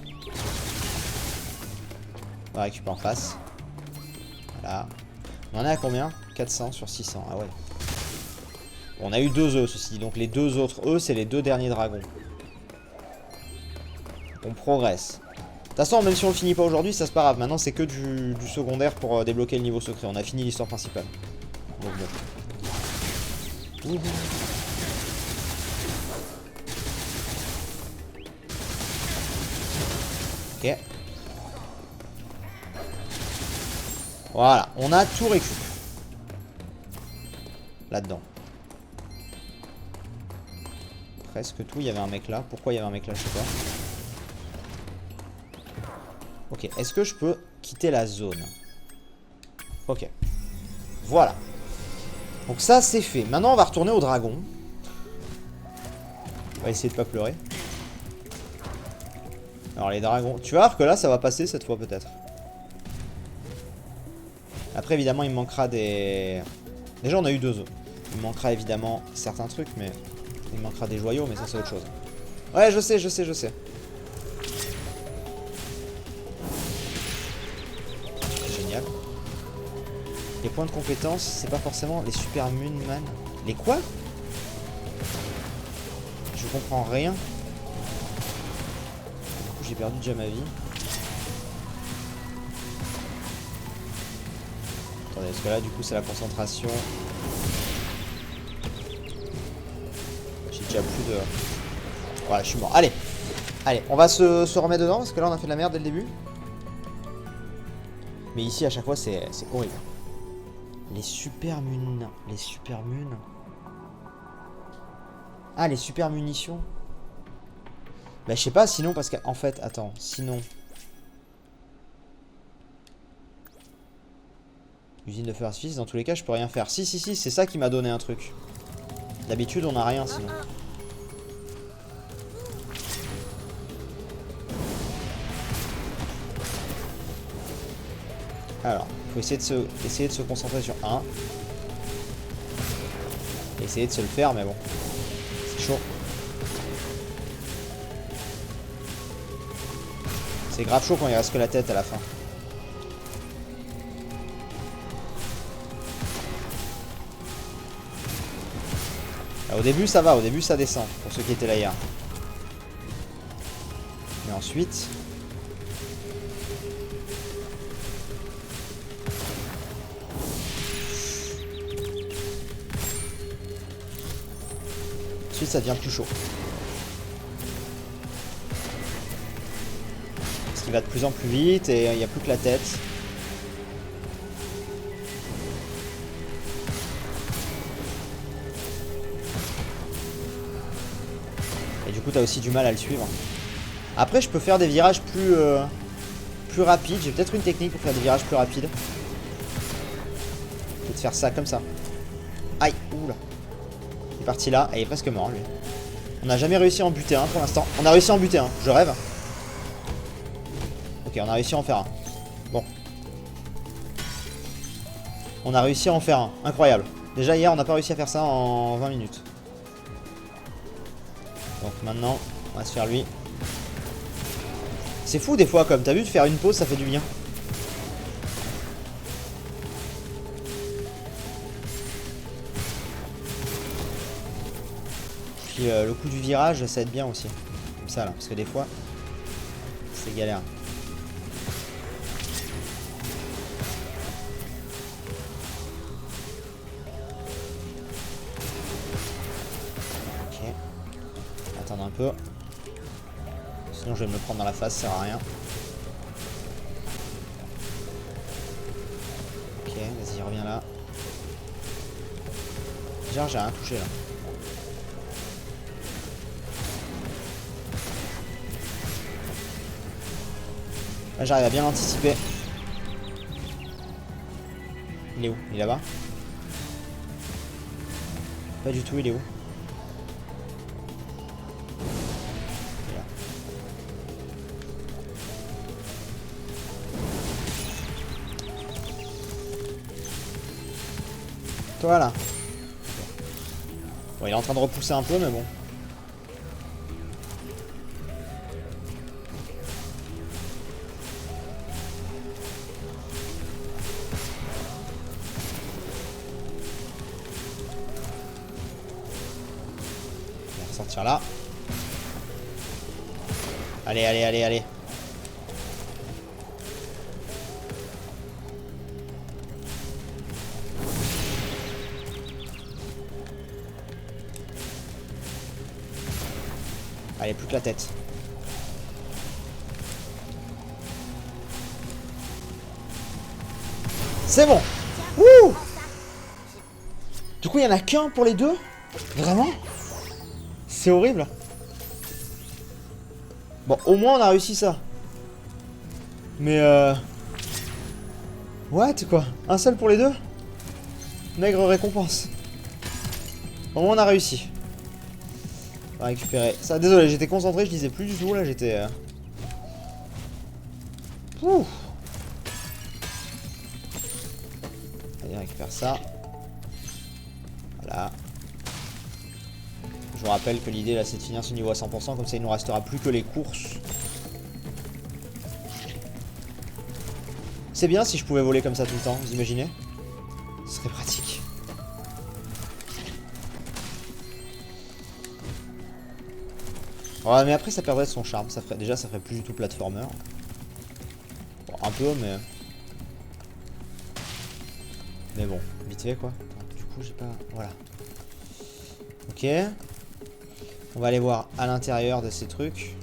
On va récupérer en face. Voilà. On en est à combien? 400 sur 600. Ah ouais. On a eu 2 œufs, ceci. Donc les 2 autres œufs, c'est les 2 derniers dragons. On progresse. De toute façon, même si on le finit pas aujourd'hui, ça c'est pas grave. Maintenant, c'est que du secondaire pour débloquer le niveau secret. On a fini l'histoire principale. Donc bon. Ouh. Ok. Voilà, on a tout récup. Là-dedans. Presque tout, il y avait un mec là. Pourquoi il y avait un mec là, je sais pas. Ok, est-ce que je peux quitter la zone? Ok. Voilà. Donc ça, c'est fait. Maintenant, on va retourner au dragon. On va essayer de pas pleurer. Alors, les dragons... Tu vas voir que là, ça va passer cette fois, peut-être. Après, évidemment, il me manquera des... Déjà, on a eu 2 œufs. Il me manquera évidemment certains trucs, mais... Il me manquera des joyaux, mais ça, c'est autre chose. Ouais, je sais. Génial. Les points de compétence, c'est pas forcément les super Moonman. Les quoi? Je comprends rien. Du coup, j'ai perdu déjà ma vie. Attendez, parce que là, du coup, c'est la concentration. J'ai déjà plus de... Voilà, je suis mort. Allez, on va se remettre dedans, parce que là, on a fait de la merde dès le début. Mais ici, à chaque fois, c'est horrible. Les super mun. Les super mun. Ah, les super munitions. Bah, je sais pas, sinon, parce qu'en fait, attends, sinon... Usine de feu artifice, dans tous les cas, je peux rien faire. Si, c'est ça qui m'a donné un truc. D'habitude, on a rien, sinon. Alors, il faut essayer de se concentrer sur un. Essayer de se le faire, mais bon. C'est chaud. C'est grave chaud quand il reste que la tête à la fin. Alors, au début, ça va. Au début, ça descend. Pour ceux qui étaient là hier. Mais ensuite... Ensuite, ça devient plus chaud. Parce qu'il va de plus en plus vite et il n'y a plus que la tête. Et du coup, t'as aussi du mal à le suivre. Après, je peux faire des virages plus rapides. J'ai peut-être une technique pour faire des virages plus rapides. Je vais te faire ça comme ça. Aïe, oula. Il est parti là, et il est presque mort lui. On n'a jamais réussi à en buter un pour l'instant. On a réussi à en buter un, je rêve. Ok, on a réussi à en faire un. Bon. On a réussi à en faire un, incroyable. Déjà hier on n'a pas réussi à faire ça en 20 minutes. Donc maintenant, on va se faire lui. C'est fou des fois comme, t'as vu, de faire une pause ça fait du bien. Puis le coup du virage, ça aide bien aussi. Comme ça là, parce que des fois, c'est galère. Ok. Attendre un peu. Sinon je vais me le prendre dans la face, ça sert à rien. Ok, vas-y, reviens là. Déjà, j'ai rien touché là. Là j'arrive à bien l'anticiper. Il est où? Il est là-bas? Pas du tout, il est où? Il est là. Toi là. Bon, il est en train de repousser un peu mais bon. Sortir là. Allez, allez, allez, allez. Allez, plus que la tête. C'est bon. Wouh. Du coup, il n'y en a qu'un pour les deux? Vraiment? C'est horrible. Bon, au moins on a réussi ça. Mais what quoi? Un seul pour les deux? Maigre récompense. Au moins on a réussi. On va récupérer ça. Désolé, j'étais concentré, je disais plus du tout. Là j'étais... Ouh. Allez, on récupère ça. Voilà. Je vous rappelle que l'idée là c'est de finir ce niveau à 100%. Comme ça il nous restera plus que les courses. C'est bien si je pouvais voler comme ça tout le temps, vous imaginez? Ce serait pratique. Ouais, mais après ça perdrait de son charme. Ça ferait... Déjà ça ferait plus du tout platformer. Bon, un peu mais... Mais bon, vite fait quoi. Attends, du coup j'ai pas... Voilà. Ok. On va aller voir à l'intérieur de ces trucs.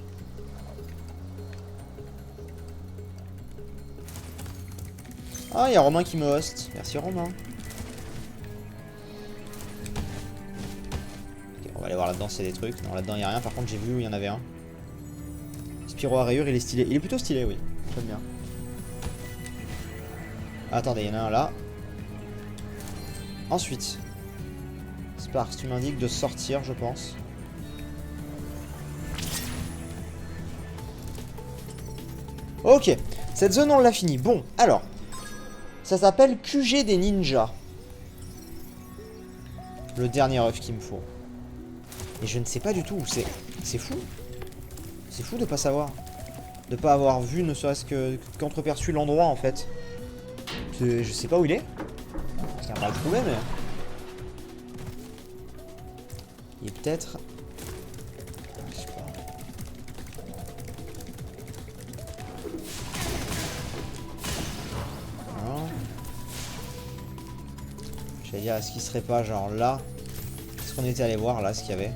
Ah, il y a Romain qui me host. Merci Romain. Ok, on va aller voir là-dedans s'il y a des trucs. Non, là-dedans il n'y a rien. Par contre, j'ai vu où il y en avait un. Spyro à rayures, il est stylé. Il est plutôt stylé, oui. J'aime bien. Attendez, il y en a un là. Ensuite. Sparks, tu m'indiques de sortir, je pense. Ok. Cette zone, on l'a fini. Bon, alors. Ça s'appelle QG des ninjas. Le dernier œuf qu'il me faut. Et je ne sais pas du tout où c'est. C'est fou. C'est fou de pas savoir. De pas avoir vu ne serait-ce qu'entreperçu l'endroit en fait. Je sais pas où il est. On va le trouver mais... Il est peut-être... Je sais pas. Non. J'allais dire, est-ce qu'il serait pas genre là? Est-ce qu'on était allé voir là ce qu'il y avait?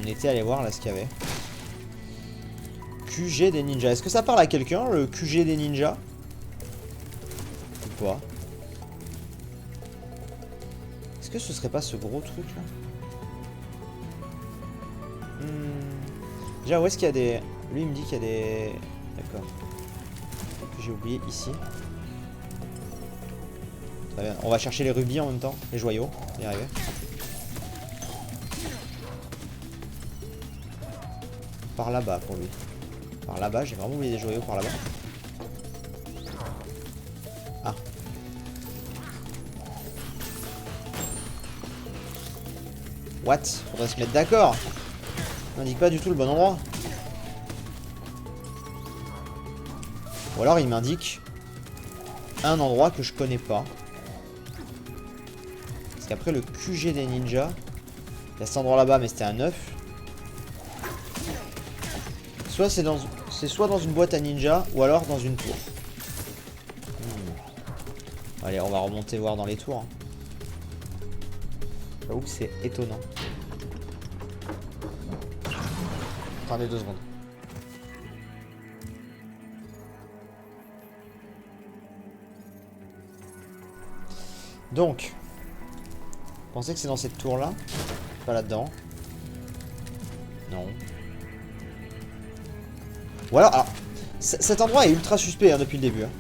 On était allé voir là ce qu'il y avait. QG des ninjas. Est-ce que ça parle à quelqu'un, le QG des ninjas? Ou pas? Est-ce que ce serait pas ce gros truc là? Déjà, où est-ce qu'il y a des... Lui, il me dit qu'il y a des... D'accord. J'ai oublié ici. Très bien. On va chercher les rubis en même temps. Les joyaux. On va y arriver. Par là-bas pour lui. Par là-bas, j'ai vraiment oublié des joyaux par là-bas. Ah. What? Faudrait se mettre d'accord. On m'indique pas du tout le bon endroit. Ou alors il m'indique un endroit que je connais pas. Parce qu'après le QG des ninjas, il y a cet endroit là-bas, mais c'était un œuf. Soit c'est soit dans une boîte à ninja, ou alors dans une tour. Allez, on va remonter voir dans les tours. J'avoue que c'est étonnant. Attendez 2 secondes. Donc, vous pensez que c'est dans cette tour là? Pas là-dedans. Non. Ou alors cet endroit est ultra suspect hein, depuis le début. Hein.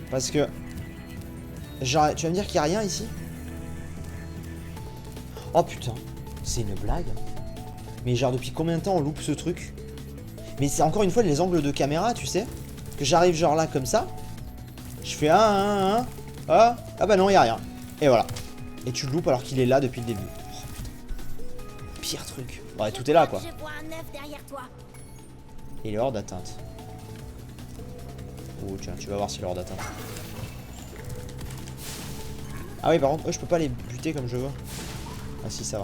Parce que... Genre, tu vas me dire qu'il n'y a rien ici? Oh putain, c'est une blague. Mais genre depuis combien de temps on loupe ce truc? Mais c'est encore une fois les angles de caméra, tu sais? Que j'arrive genre là comme ça. Je fais ah bah non, il n'y a rien. Et voilà. Et tu le loupes alors qu'il est là depuis le début. Oh, pire truc. Bon, et tout est là quoi. Je vois un œuf derrière toi. Il est hors d'atteinte. Oh tiens, tu vas voir s'il est hors d'atteinte. Ah oui, par contre, je peux pas les buter comme je veux. Ah si, ça va.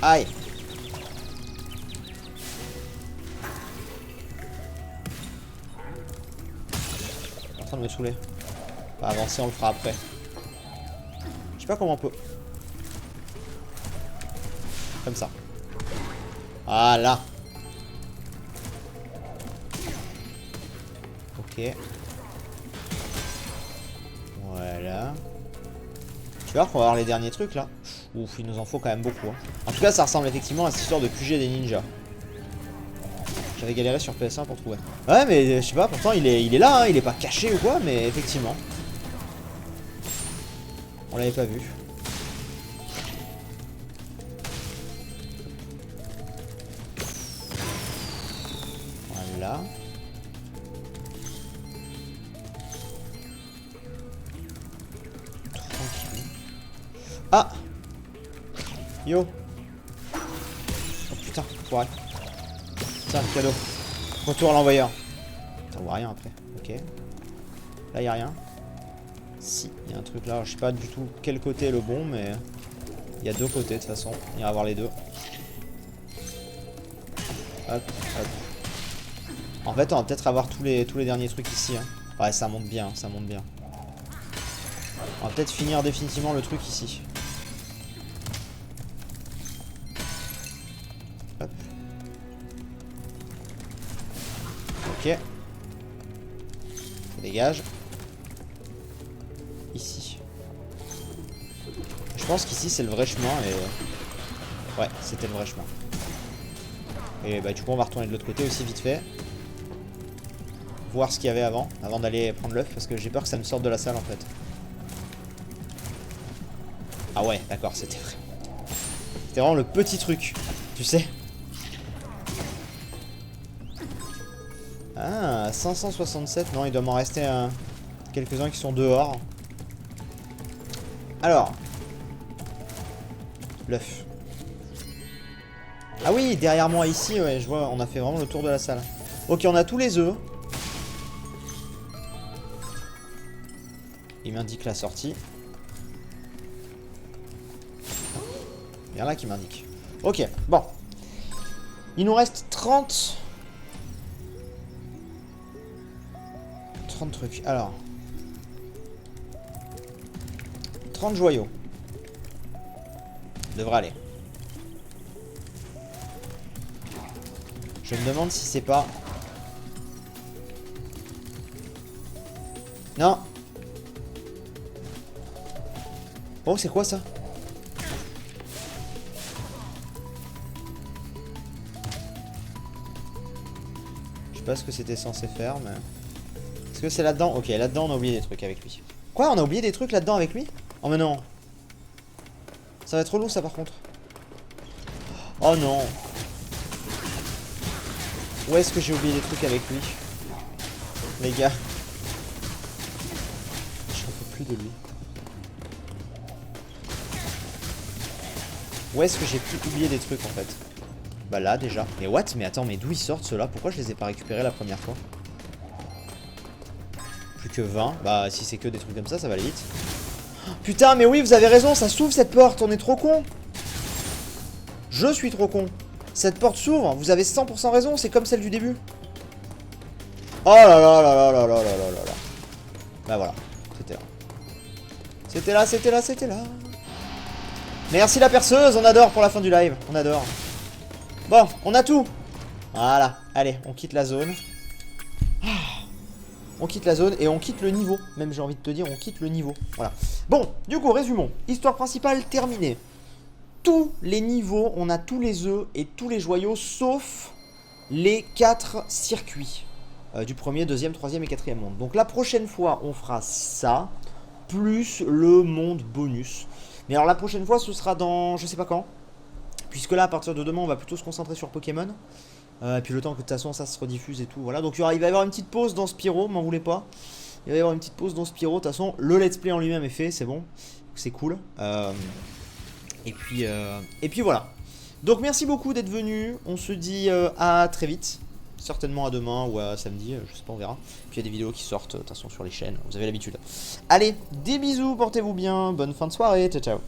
Aïe. En train de me saouler. On va avancer, on le fera après. Je sais pas comment on peut. Comme ça. Voilà. Ok. Voilà. Tu vois qu'on va avoir les derniers trucs là. Ouf, il nous en faut quand même beaucoup. Hein. En tout cas, ça ressemble effectivement à cette histoire de QG des ninjas. J'avais galéré sur PS1 pour trouver. Ouais, mais je sais pas, pourtant il est là, hein, il est pas caché ou quoi, mais effectivement. On l'avait pas vu. Voilà. Tranquille. Ah! Yo! Oh putain, foiré. Tiens, cadeau. Retour à l'envoyeur. On voit rien après. Ok. Là, y a rien. Si, il y a un truc là. Alors, je sais pas du tout quel côté est le bon, mais il y a deux côtés de toute façon. Il va voir les deux. Hop, hop. En fait, on va peut-être avoir tous les derniers trucs ici. Hein. Ouais, ça monte bien, ça monte bien. On va peut-être finir définitivement le truc ici. Hop. Ok. Ça dégage. Ici. Je pense qu'ici c'est le vrai chemin et... Ouais, c'était le vrai chemin. Et bah du coup on va retourner de l'autre côté aussi vite fait. Voir ce qu'il y avait avant d'aller prendre l'œuf parce que j'ai peur que ça me sorte de la salle en fait. Ah ouais, d'accord, c'était vraiment le petit truc, tu sais. Ah, 567, non, il doit m'en rester quelques-uns qui sont dehors. Alors, l'œuf. Ah oui, derrière moi ici, ouais, je vois, on a fait vraiment le tour de la salle. Ok, on a tous les œufs. Il m'indique la sortie. Il y en a qui m'indique. Ok, bon. Il nous reste 30 trucs. Alors. 30 joyaux. Devrait aller. Je me demande si c'est pas... Non. Oh, c'est quoi ça? Je sais pas ce que c'était censé faire, mais... Est-ce que c'est là-dedans? Ok, là-dedans on a oublié des trucs avec lui. Quoi? On a oublié des trucs là-dedans avec lui? Oh mais non. Ça va être relou ça par contre. Oh non. Où est-ce que j'ai oublié des trucs avec lui? Les gars. J'en peux plus de lui. Où est-ce que j'ai pu oublier des trucs en fait? Bah là déjà. Mais what? Mais attends, mais d'où ils sortent ceux-là? Pourquoi je les ai pas récupérés la première fois? Plus que 20. Bah si c'est que des trucs comme ça va aller vite. Oh, putain, mais oui, vous avez raison, ça s'ouvre cette porte, on est trop con. Je suis trop con. Cette porte s'ouvre, vous avez 100% raison, c'est comme celle du début. Oh là là là là là là là là là. Bah voilà, c'était là. C'était là, c'était là, c'était là. Merci la perceuse, on adore pour la fin du live, on adore. Bon, on a tout. Voilà, allez, on quitte la zone. On quitte la zone et on quitte le niveau. Même j'ai envie de te dire, on quitte le niveau. Voilà. Bon, du coup, résumons. Histoire principale terminée. Tous les niveaux, on a tous les œufs et tous les joyaux, sauf les 4 circuits. Du premier, deuxième, troisième et quatrième monde. Donc la prochaine fois, on fera ça, plus le monde bonus. Mais alors la prochaine fois, ce sera dans... je sais pas quand. Puisque là, à partir de demain, on va plutôt se concentrer sur Pokémon. Et puis le temps que de toute façon ça se rediffuse et tout, voilà. Donc il va y avoir une petite pause dans Spyro, m'en voulez pas. Il va y avoir une petite pause dans Spyro, de toute façon le let's play en lui-même est fait, c'est bon. C'est cool. Et puis voilà. Donc merci beaucoup d'être venu, on se dit à très vite. Certainement à demain ou à samedi, je sais pas, on verra. Puis il y a des vidéos qui sortent de toute façon sur les chaînes, vous avez l'habitude. Allez, des bisous, portez-vous bien, bonne fin de soirée, ciao ciao.